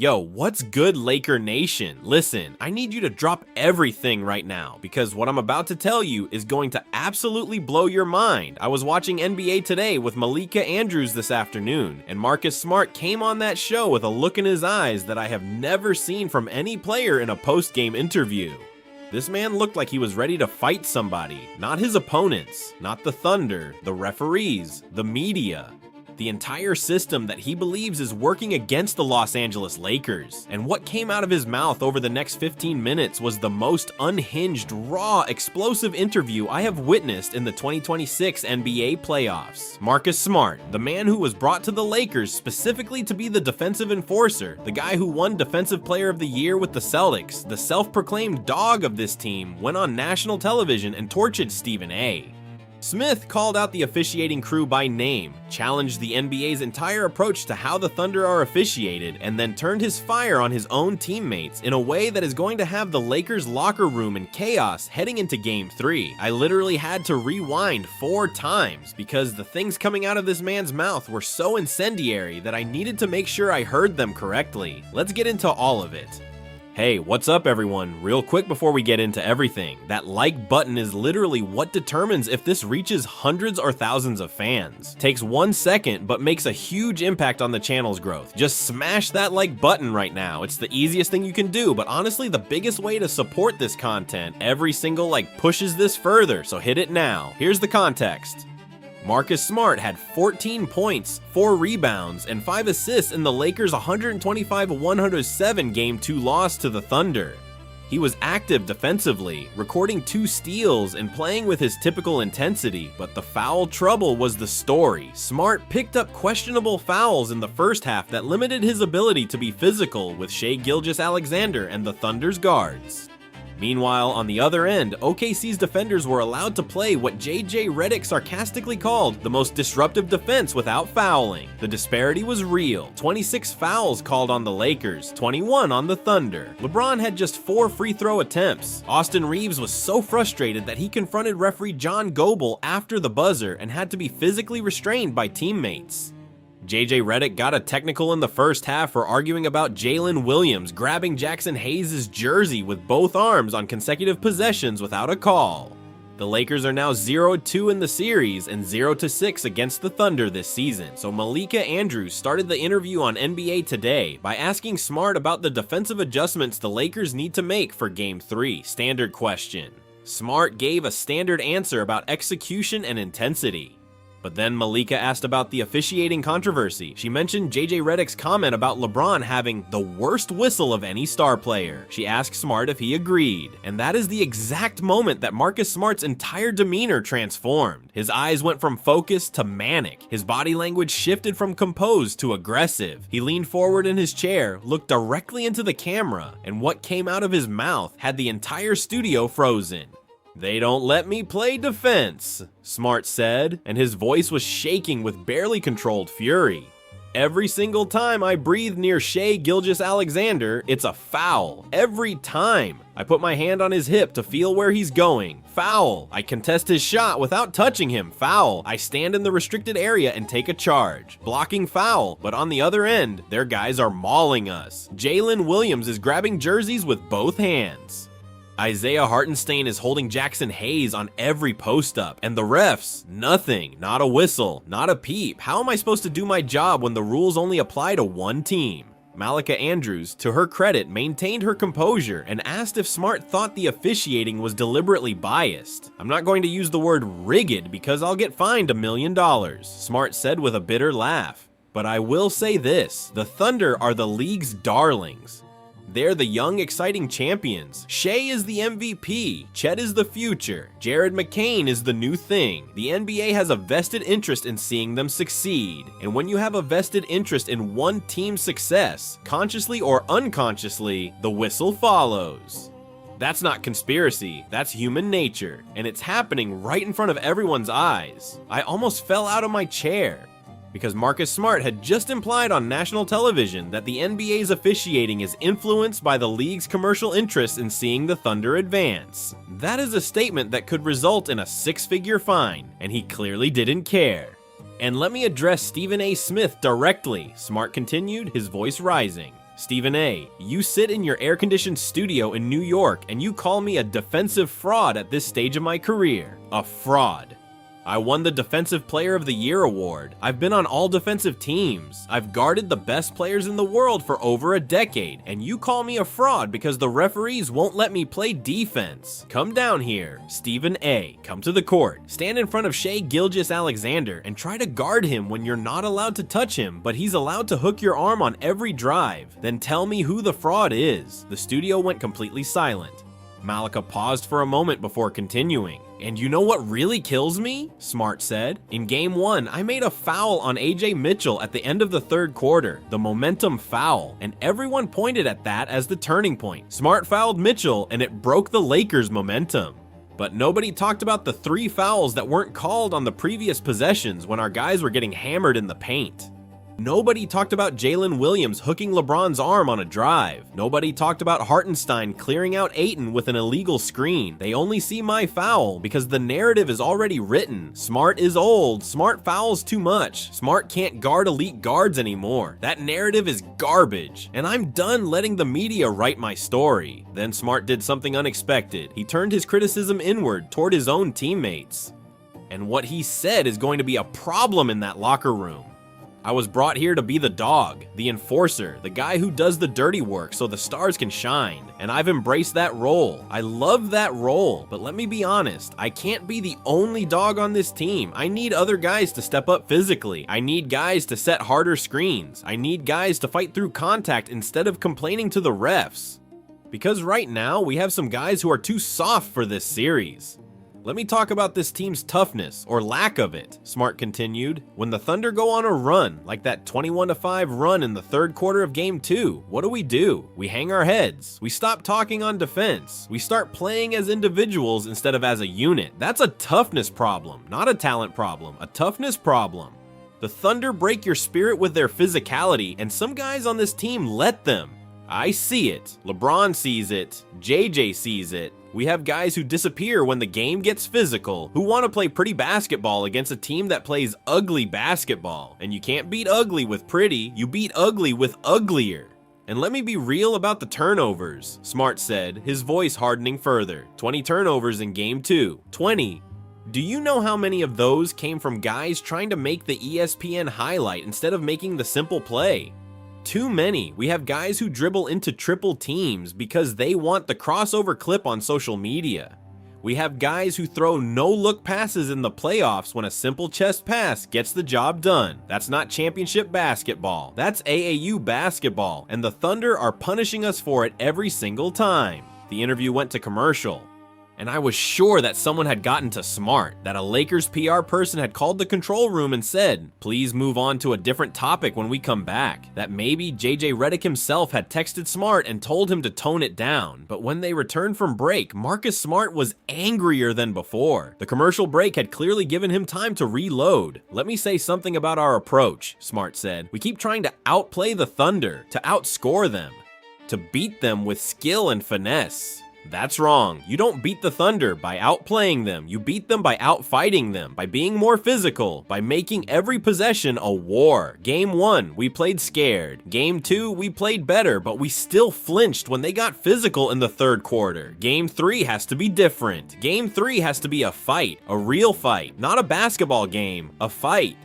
Yo, what's good, Laker Nation? Listen, I need you to drop everything right now because what I'm about to tell you is going to absolutely blow your mind. I was watching NBA Today with Malika Andrews this afternoon, and Marcus Smart came on that show with a look in his eyes that I have never seen from any player in a post-game interview. This man looked like he was ready to fight somebody, not his opponents, not the Thunder, the referees, the media. The entire system that he believes is working against the Los Angeles Lakers. And what came out of his mouth over the next 15 minutes was the most unhinged, raw, explosive interview I have witnessed in the 2026 NBA playoffs. Marcus Smart, the man who was brought to the Lakers specifically to be the defensive enforcer, the guy who won Defensive Player of the Year with the Celtics, the self-proclaimed dog of this team, went on national television and tortured Stephen A. Smith called out the officiating crew by name, challenged the NBA's entire approach to how the Thunder are officiated, and then turned his fire on his own teammates in a way that is going to have the Lakers' locker room in chaos heading into Game 3. I literally had to rewind 4 times because the things coming out of this man's mouth were so incendiary that I needed to make sure I heard them correctly. Let's get into all of it. Hey, what's up everyone? Real quick before we get into everything, that like button is literally what determines if this reaches hundreds or thousands of fans. Takes 1 second, but makes a huge impact on the channel's growth. Just smash that like button right now. It's the easiest thing you can do, but honestly the biggest way to support this content. Every single like pushes this further, so hit it now. Here's the context. Marcus Smart had 14 points, 4 rebounds, and 5 assists in the Lakers' 125-107 Game 2 loss to the Thunder. He was active defensively, recording 2 steals and playing with his typical intensity, but the foul trouble was the story. Smart picked up questionable fouls in the first half that limited his ability to be physical with Shai Gilgeous-Alexander and the Thunder's guards. Meanwhile, on the other end, OKC's defenders were allowed to play what JJ Redick sarcastically called the most disruptive defense without fouling. The disparity was real. 26 fouls called on the Lakers, 21 on the Thunder. LeBron had just 4 free throw attempts. Austin Reeves was so frustrated that he confronted referee John Goebel after the buzzer and had to be physically restrained by teammates. JJ Redick got a technical in the first half for arguing about Jalen Williams grabbing Jackson Hayes' jersey with both arms on consecutive possessions without a call. The Lakers are now 0-2 in the series and 0-6 against the Thunder this season, so Malika Andrews started the interview on NBA Today by asking Smart about the defensive adjustments the Lakers need to make for Game 3, standard question. Smart gave a standard answer about execution and intensity. But then Malika asked about the officiating controversy. She mentioned JJ Redick's comment about LeBron having the worst whistle of any star player. She asked Smart if he agreed, and that is the exact moment that Marcus Smart's entire demeanor transformed. His eyes went from focused to manic. His body language shifted from composed to aggressive. He leaned forward in his chair, looked directly into the camera, and what came out of his mouth had the entire studio frozen. "They don't let me play defense," Smart said, and his voice was shaking with barely controlled fury. "Every single time I breathe near Shai Gilgeous-Alexander, it's a foul. Every time. I put my hand on his hip to feel where he's going. Foul. I contest his shot without touching him. Foul. I stand in the restricted area and take a charge. Blocking foul. But on the other end, their guys are mauling us. Jalen Williams is grabbing jerseys with both hands. Isaiah Hartenstein is holding Jackson Hayes on every post-up, and the refs, nothing, not a whistle, not a peep. How am I supposed to do my job when the rules only apply to one team?" Malika Andrews, to her credit, maintained her composure and asked if Smart thought the officiating was deliberately biased. "I'm not going to use the word rigged because I'll get fined $1 million, Smart said with a bitter laugh. "But I will say this, the Thunder are the league's darlings. They're the young, exciting champions. Shai is the MVP. Chet is the future. Jared McCain is the new thing. The NBA has a vested interest in seeing them succeed. And when you have a vested interest in one team's success, consciously or unconsciously, the whistle follows." That's not conspiracy, that's human nature. And it's happening right in front of everyone's eyes. I almost fell out of my chair, because Marcus Smart had just implied on national television that the NBA's officiating is influenced by the league's commercial interest in seeing the Thunder advance. That is a statement that could result in a 6-figure fine, and he clearly didn't care. "And let me address Stephen A. Smith directly," Smart continued, his voice rising. Stephen A., you sit in your air-conditioned studio in New York and you call me a defensive fraud at this stage of my career. A fraud. I won the Defensive Player of the Year award. I've been on all defensive teams. I've guarded the best players in the world for over a decade, and you call me a fraud because the referees won't let me play defense. Come down here, Stephen A. Come to the court. Stand in front of Shai Gilgeous-Alexander and try to guard him when you're not allowed to touch him, but he's allowed to hook your arm on every drive. Then tell me who the fraud is. The studio went completely silent. Malika paused for a moment before continuing. And you know what really kills me? Smart said. In game 1, I made a foul on AJ Mitchell at the end of the third quarter, the momentum foul, and everyone pointed at that as the turning point. Smart fouled Mitchell and it broke the Lakers' momentum. But nobody talked about the 3 fouls that weren't called on the previous possessions when our guys were getting hammered in the paint. Nobody talked about Jalen Williams hooking LeBron's arm on a drive. Nobody talked about Hartenstein clearing out Ayton with an illegal screen. They only see my foul because the narrative is already written. Smart is old. Smart fouls too much. Smart can't guard elite guards anymore. That narrative is garbage. And I'm done letting the media write my story. Then Smart did something unexpected. He turned his criticism inward toward his own teammates. And what he said is going to be a problem in that locker room. I was brought here to be the dog, the enforcer, the guy who does the dirty work so the stars can shine, and I've embraced that role. I love that role, but let me be honest, I can't be the only dog on this team. I need other guys to step up physically. I need guys to set harder screens. I need guys to fight through contact instead of complaining to the refs. Because right now, we have some guys who are too soft for this series. Let me talk about this team's toughness, or lack of it, Smart continued. When the Thunder go on a run, like that 21-5 run in the third quarter of Game 2, what do? We hang our heads. We stop talking on defense. We start playing as individuals instead of as a unit. That's a toughness problem, not a talent problem, a toughness problem. The Thunder break your spirit with their physicality, and some guys on this team let them. I see it. LeBron sees it. JJ sees it. We have guys who disappear when the game gets physical, who want to play pretty basketball against a team that plays ugly basketball. And you can't beat ugly with pretty, you beat ugly with uglier. And let me be real about the turnovers, Smart said, his voice hardening further. 20 turnovers in Game 2. 20. Do you know how many of those came from guys trying to make the ESPN highlight instead of making the simple play? Too many. We have guys who dribble into triple teams because they want the crossover clip on social media. We have guys who throw no-look passes in the playoffs when a simple chest pass gets the job done. That's not championship basketball. That's AAU basketball, and the Thunder are punishing us for it every single time. The interview went to commercial. And I was sure that someone had gotten to Smart, that a Lakers PR person had called the control room and said, please move on to a different topic when we come back. That maybe JJ Redick himself had texted Smart and told him to tone it down. But when they returned from break, Marcus Smart was angrier than before. The commercial break had clearly given him time to reload. Let me say something about our approach, Smart said. We keep trying to outplay the Thunder, to outscore them, to beat them with skill and finesse. That's wrong. You don't beat the Thunder by outplaying them. You beat them by outfighting them, by being more physical, by making every possession a war. Game 1, we played scared. Game 2, we played better, but we still flinched when they got physical in the third quarter. Game 3 has to be different. Game 3 has to be a fight, a real fight, not a basketball game, a fight.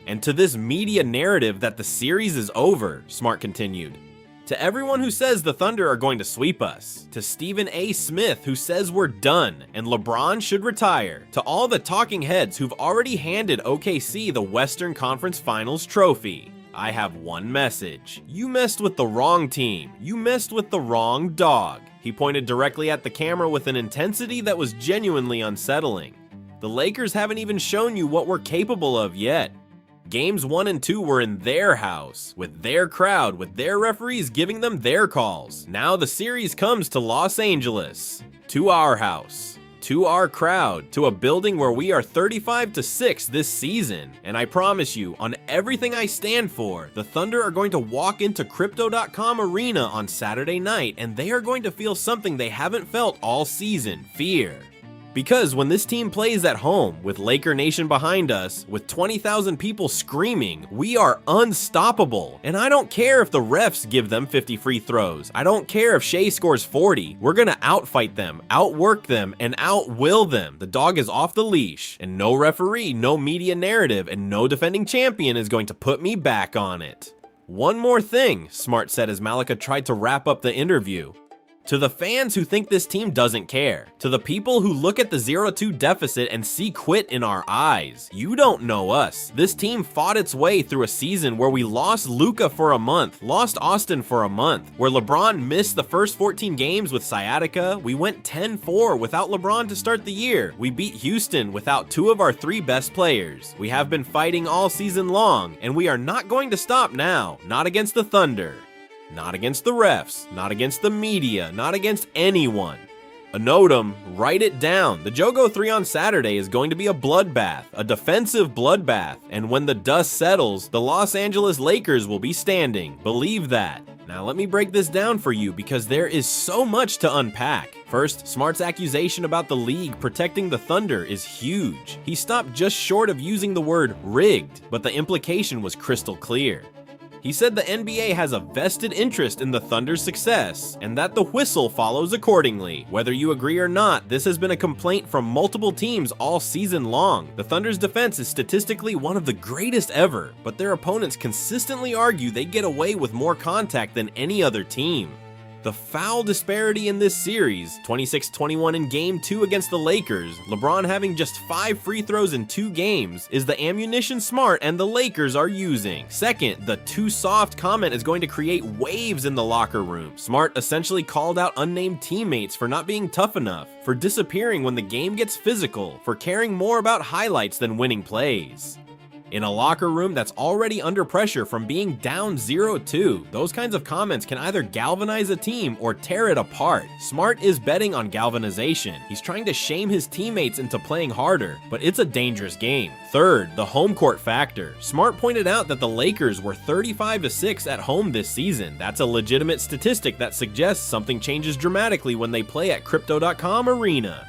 And to this media narrative that the series is over, Smart continued. To everyone who says the Thunder are going to sweep us, to Stephen A. Smith who says we're done and LeBron should retire, to all the talking heads who've already handed OKC the Western Conference Finals trophy, I have one message. You messed with the wrong team. You messed with the wrong dog. He pointed directly at the camera with an intensity that was genuinely unsettling. The Lakers haven't even shown you what we're capable of yet. Games 1 and 2 were in their house, with their crowd, with their referees giving them their calls. Now the series comes to Los Angeles, to our house, to our crowd, to a building where we are 35-6 this season. And I promise you, on everything I stand for, the Thunder are going to walk into Crypto.com Arena on Saturday night, and they are going to feel something they haven't felt all season: fear. Because when this team plays at home, with Laker Nation behind us, with 20,000 people screaming, we are unstoppable. And I don't care if the refs give them 50 free throws. I don't care if Shea scores 40. We're gonna outfight them, outwork them, and outwill them. The dog is off the leash, and no referee, no media narrative, and no defending champion is going to put me back on it. One more thing, Smart said as Malika tried to wrap up the interview. To the fans who think this team doesn't care, to the people who look at the 0-2 deficit and see quit in our eyes, you don't know us. This team fought its way through a season where we lost Luka for a month, lost Austin for a month, where LeBron missed the first 14 games with sciatica. We went 10-4 without LeBron to start the year. We beat Houston without 2 of our 3 best players. We have been fighting all season long, and we are not going to stop now, not against the Thunder. Not against the refs, not against the media, not against anyone. Anotum, write it down. The Jogo 3 on Saturday is going to be a bloodbath, a defensive bloodbath, and when the dust settles, the Los Angeles Lakers will be standing. Believe that. Now let me break this down for you because there is so much to unpack. First, Smart's accusation about the league protecting the Thunder is huge. He stopped just short of using the word rigged, but the implication was crystal clear. He said the NBA has a vested interest in the Thunder's success, and that the whistle follows accordingly. Whether you agree or not, this has been a complaint from multiple teams all season long. The Thunder's defense is statistically one of the greatest ever, but their opponents consistently argue they get away with more contact than any other team. The foul disparity in this series, 26-21 in Game 2 against the Lakers, LeBron having just 5 free throws in 2 games, is the ammunition Smart and the Lakers are using. Second, the too soft comment is going to create waves in the locker room. Smart essentially called out unnamed teammates for not being tough enough, for disappearing when the game gets physical, for caring more about highlights than winning plays. In a locker room that's already under pressure from being down 0-2, those kinds of comments can either galvanize a team or tear it apart. Smart is betting on galvanization. He's trying to shame his teammates into playing harder, but it's a dangerous game. Third, the home court factor. Smart pointed out that the Lakers were 35-6 at home this season. That's a legitimate statistic that suggests something changes dramatically when they play at Crypto.com Arena.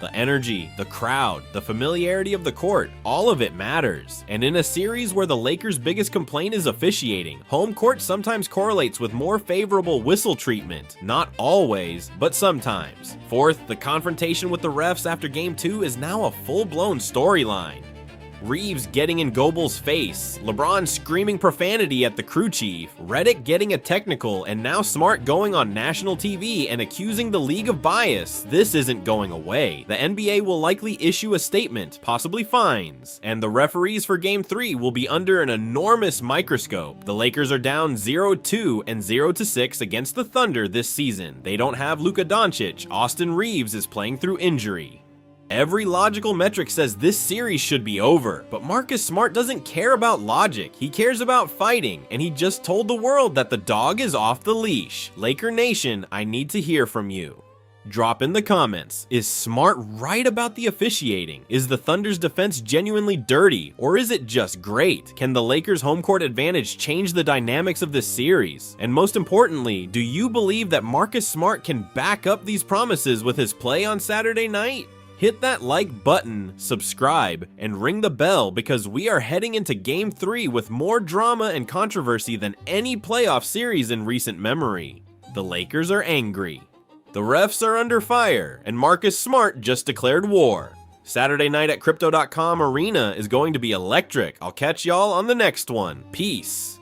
The energy, the crowd, the familiarity of the court, all of it matters. And in a series where the Lakers' biggest complaint is officiating, home court sometimes correlates with more favorable whistle treatment. Not always, but sometimes. Fourth, the confrontation with the refs after Game 2 is now a full-blown storyline. Reeves getting in Goebel's face, LeBron screaming profanity at the crew chief, Redick getting a technical, and now Smart going on national TV and accusing the league of bias. This isn't going away. The NBA will likely issue a statement, possibly fines, and the referees for Game 3 will be under an enormous microscope. The Lakers are down 0-2 and 0-6 against the Thunder this season. They don't have Luka Doncic. Austin Reeves is playing through injury. Every logical metric says this series should be over, but Marcus Smart doesn't care about logic. He cares about fighting, and he just told the world that the dog is off the leash. Laker Nation, I need to hear from you. Drop in the comments. Is Smart right about the officiating? Is the Thunder's defense genuinely dirty, or is it just great? Can the Lakers' home court advantage change the dynamics of this series? And most importantly, do you believe that Marcus Smart can back up these promises with his play on Saturday night? Hit that like button, subscribe, and ring the bell because we are heading into Game 3 with more drama and controversy than any playoff series in recent memory. The Lakers are angry. The refs are under fire, and Marcus Smart just declared war. Saturday night at Crypto.com Arena is going to be electric. I'll catch y'all on the next one. Peace.